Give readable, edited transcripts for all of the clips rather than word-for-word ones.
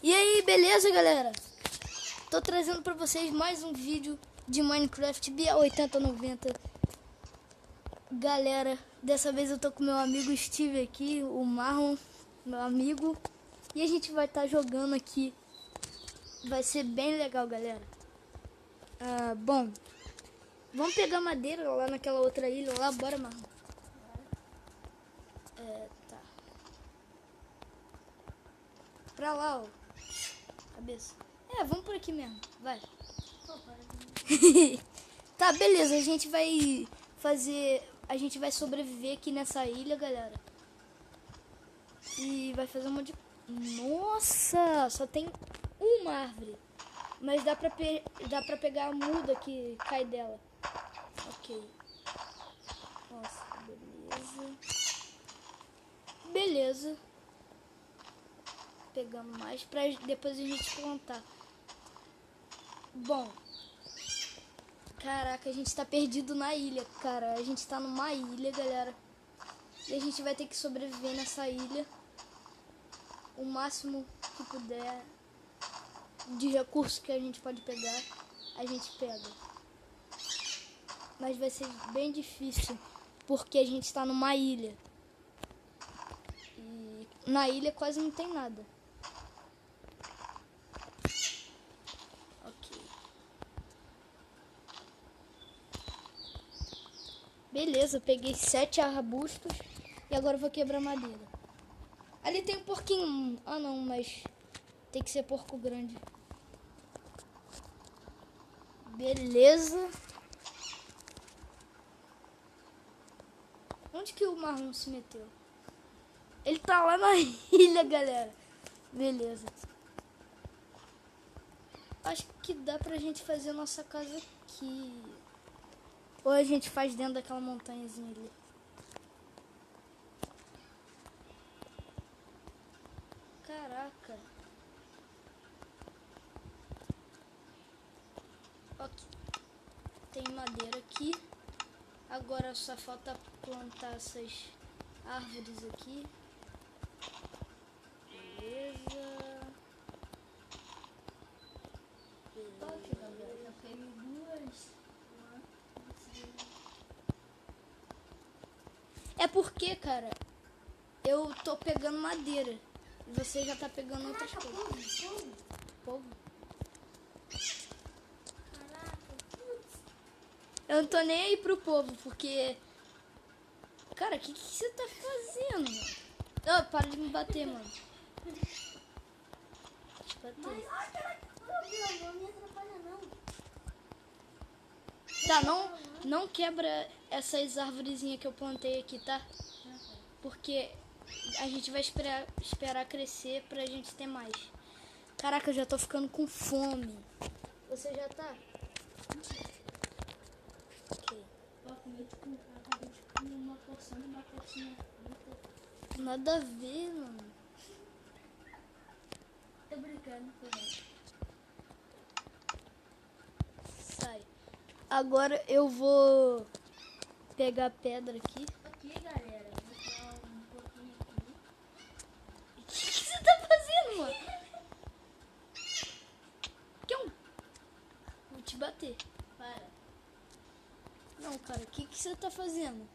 E aí, beleza, galera? Tô trazendo pra vocês mais um vídeo de Minecraft Bia 8090. Galera, dessa vez eu tô com meu amigo Steve aqui, o Marlon, meu amigo. E a gente vai estar jogando aqui. Vai ser bem legal, galera. Bom, vamos pegar madeira lá naquela outra ilha lá, bora, Marlon. Tá. Pra lá, ó. Cabeça. Vamos por aqui mesmo, vai. Tá, beleza, a gente vai fazer... A gente vai sobreviver aqui nessa ilha, galera. E vai fazer uma de... Nossa, só tem uma árvore. Mas dá pra pegar a muda que cai dela. Ok. Nossa, beleza. Beleza. Pegamos mais pra depois a gente plantar. Bom. Caraca, a gente tá perdido na ilha, cara. A gente tá numa ilha, galera. E a gente vai ter que sobreviver nessa ilha. O máximo que puder de recursos que a gente pode pegar, a gente pega. Mas vai ser bem difícil, porque a gente tá numa ilha. E na ilha quase não tem nada. Ok. Beleza, peguei 7 arbustos e agora eu vou quebrar madeira. Ali tem um porquinho. Ah não, mas tem que ser porco grande. Beleza. Onde que o Marlon se meteu? Ele tá lá na ilha, galera. Beleza. Acho que dá pra gente fazer a nossa casa aqui. Ou a gente faz dentro daquela montanhazinha ali. Caraca. Ok. Tem madeira aqui. Agora só falta plantar essas árvores aqui. Beleza. Pode, galera. Já peguei duas. É porque, cara, eu tô pegando madeira. E você já tá pegando outras coisas. Povo? Caraca, putz. Eu não tô nem aí pro povo, porque... Cara, o que você tá fazendo, mano? Oh, para de me bater, mano. Mas, ai, caraca, não me atrapalha, não. Tá, não quebra essas arvorezinhas que eu plantei aqui, tá? Porque a gente vai esperar crescer pra gente ter mais. Caraca, eu já tô ficando com fome. Você já tá? Ok. Eu acabei de comer uma porção de batatinha frita. Nada a ver, mano. Tô brincando com ele. Sai. Agora eu vou pegar pedra aqui. Ok, galera. Vou tirar um pouquinho aqui. O que você tá fazendo, mano? Vou te bater. Para. Não, cara, o que você tá fazendo?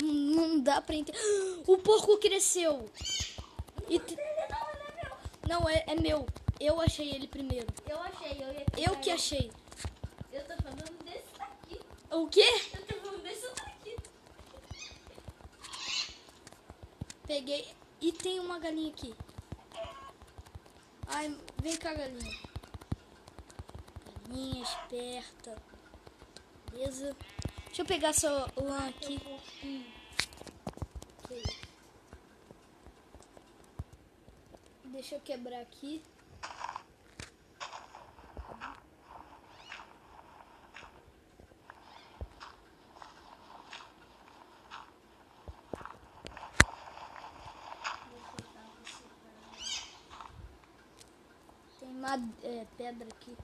Não dá pra entender. O porco cresceu. E te... Não é meu. Não, é meu. Eu achei ele primeiro. Eu achei, eu ia Eu que achei. Eu tô falando desse daqui. O quê? Eu tô falando desse daqui. Peguei. E tem uma galinha aqui. Ai, vem cá, galinha. Galinha esperta. Beleza. Deixa eu pegar sua lã aqui. Ok. Deixa eu quebrar aqui. Tem pedra aqui.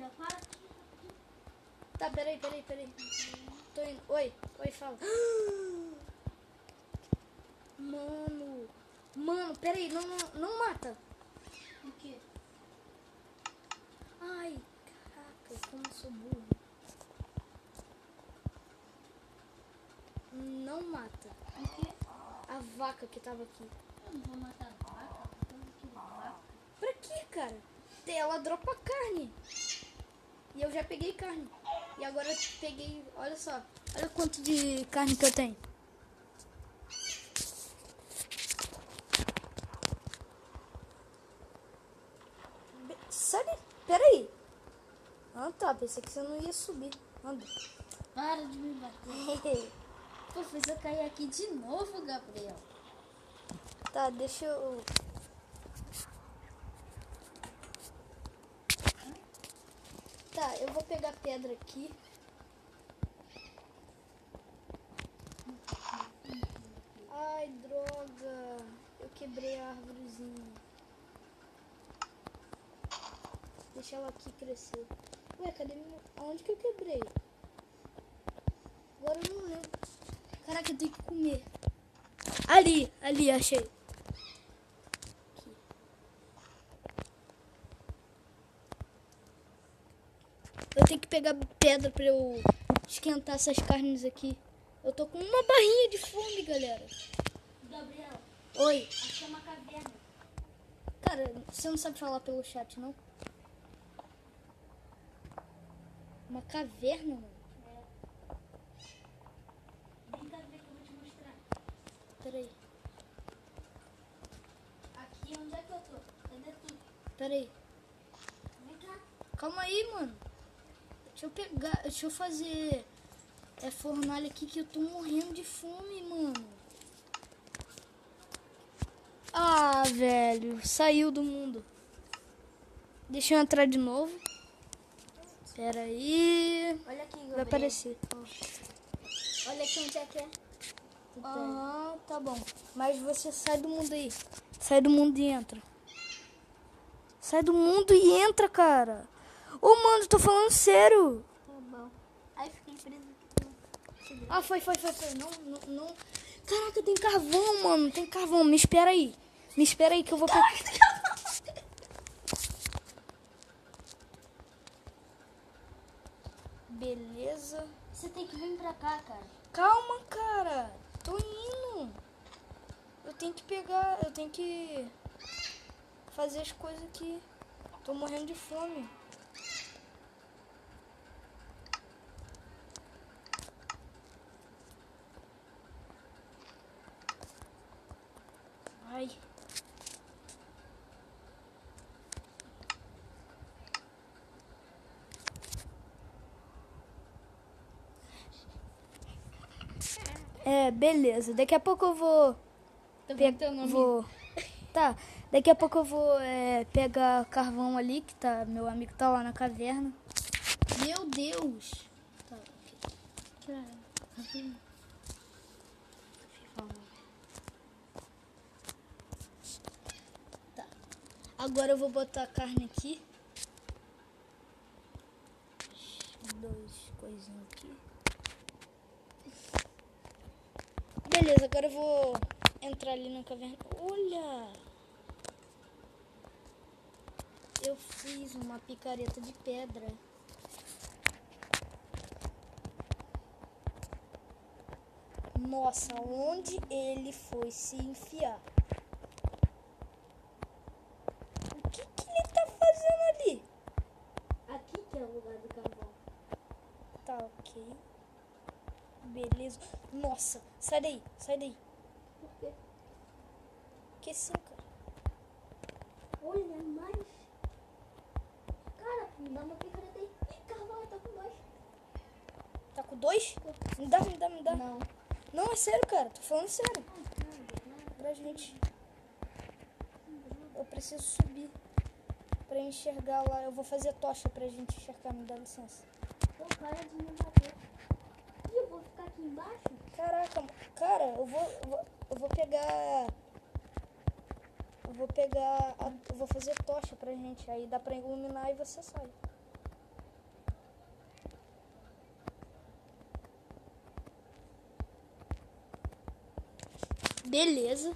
Gabriel, para. Tá, peraí. Tô indo. Oi, fala. Mano, peraí, não mata. O quê? Ai, caraca, como eu sou burro. Não mata. O quê? A vaca que tava aqui. Eu não vou matar a vaca. Que vaca? Pra quê, cara? Ela dropa carne. E eu já peguei carne. E agora eu peguei, olha só. Olha quanto de carne que eu tenho. Sério? Peraí. Ah, tá. Pensei que você não ia subir. Anda. Para de me bater. Pô, fiz eu cair aqui de novo, Gabriel. Tá, deixa eu... Tá, eu vou pegar pedra aqui. Ai, droga. Eu quebrei a árvorezinha. Deixa ela aqui crescer. Ué, cadê meu... Aonde que eu quebrei? Agora eu não lembro. Caraca, eu tenho que comer. Ali, achei. Aqui. Eu tenho que pegar pedra pra eu esquentar essas carnes aqui. Eu tô com uma barrinha de fome, galera. Gabriel, Oi. achei uma caverna. Cara, você não sabe falar pelo chat, não? Uma caverna, mano. Vem cá ver que eu vou te mostrar. Peraí. Aqui, onde é que eu tô? Cadê tu? Peraí. Vem cá. Calma aí, mano. Deixa eu fazer fornalha aqui que eu tô morrendo de fome, mano. Ah, velho, saiu do mundo. Deixa eu entrar de novo. Pera aí. Olha aqui, Gabriel. Vai aparecer. Olha aqui onde é que é. Ah, tá bom. Mas você sai do mundo aí. Sai do mundo e entra. Sai do mundo e entra, cara. Ô, mano, tô falando sério. Tá bom. Aí fiquei preso aqui. Ah, foi. Não. Caraca, tem carvão, mano. Tem carvão. Me espera aí que eu vou pegar. Beleza. Você tem que vir pra cá, cara. Calma, cara. Tô indo. Eu tenho que fazer as coisas aqui. Tô morrendo de fome. Ai. Beleza. Daqui a pouco eu vou... Tá vendo teu nome? Tá. Daqui a pouco eu vou pegar carvão ali, que tá... Meu amigo tá lá na caverna. Meu Deus. Tá, ok. Tá. Agora eu vou botar a carne aqui. Dois coisinhos aqui. Beleza, agora eu vou entrar ali na caverna. Olha! Eu fiz uma picareta de pedra. Nossa, onde ele foi se enfiar? O que ele tá fazendo ali? Aqui que é o lugar do carvão. Tá, ok. Beleza. Nossa, sai daí. Por quê? Que sim, cara. Olha, mais. Cara, me dá uma picareta aí. Ih, carvão, tá com dois. Tá com dois? Me dá. Não. Não, é sério, cara. Tô falando sério. Pra gente. Eu preciso subir pra enxergar lá. Eu vou fazer tocha pra gente enxergar. Me dá licença. Pô, para de me bater. Ih, eu vou ficar aqui embaixo? Caraca, cara, eu vou pegar... Eu vou fazer tocha pra gente. Aí dá pra iluminar e você sai. Beleza.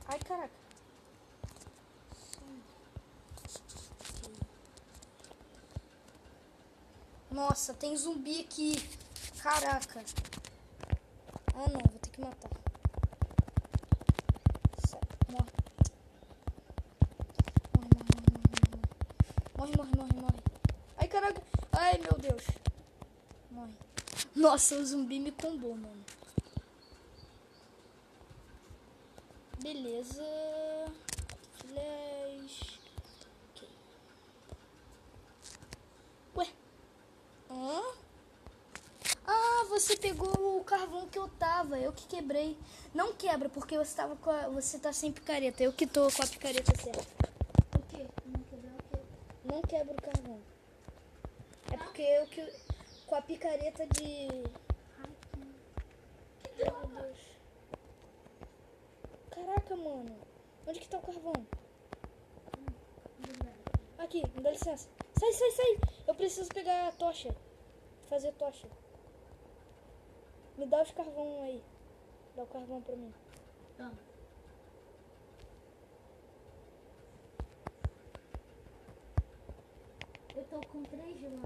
Ai, caraca. Nossa, tem zumbi aqui. Caraca. Ah, não. Vou ter que matar. Sai. Morre. Morre. Ai, caraca. Ai, meu Deus. Morre. Nossa, o zumbi me combou, mano. Beleza. Flash. Ok. Ué. Hã? Ah, você pegou o carvão que eu tava. Eu que quebrei. Não quebra, porque você tá sem picareta. Eu que tô com a picareta certa. O quê? Não quebrou o quê? Não quebra o carvão. É porque eu que... Com a picareta de... Ai, Meu Deus. Caraca, mano. Onde que tá o carvão? Aqui, me dá licença. Sai. Eu preciso pegar a tocha. Fazer tocha. Me dá os carvão aí. Dá o carvão pra mim. Toma. Eu tô com 3 de lã.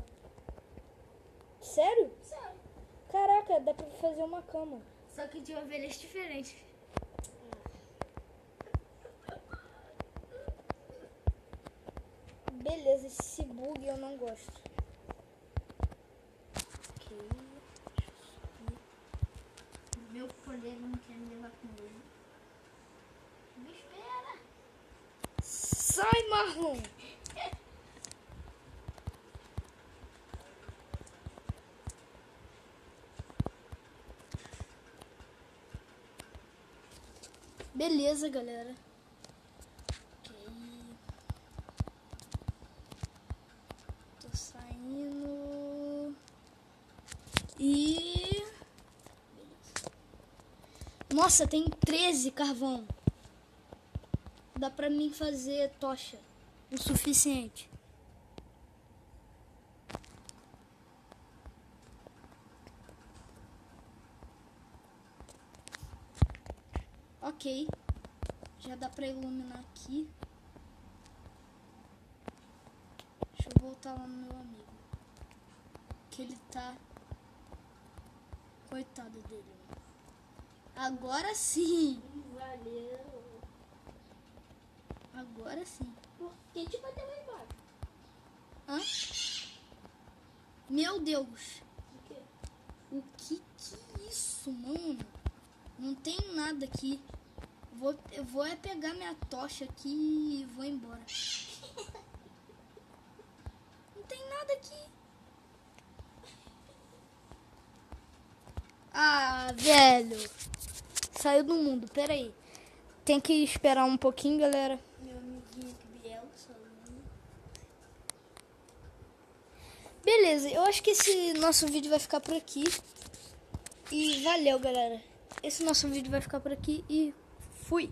Sério? Sério. Caraca, dá pra fazer uma cama. Só que de ovelhas diferentes. Beleza, esse bug eu não gosto. Ok. Meu colega não quer me levar com ele. Me espera. Sai, Marlon! Beleza, galera. Ok. Tô saindo. E... Beleza. Nossa, tem 13 carvão. Dá pra mim fazer tocha. O suficiente. Ok. Já dá pra iluminar aqui. Deixa eu voltar lá no meu amigo. Que ele tá... Coitado dele. Agora sim. Valeu. Agora sim. Quem te bateu lá embaixo? Hã? Meu Deus. O quê? O que é isso, mano? Não tem nada aqui. Eu vou é pegar minha tocha aqui e vou embora. Não tem nada aqui. Ah, velho. Saiu do mundo, pera aí. Tem que esperar um pouquinho, galera. Meu amiguinho que Biel, sozinho. Beleza, eu acho que esse nosso vídeo vai ficar por aqui. E valeu, galera. Esse nosso vídeo vai ficar por aqui e fui.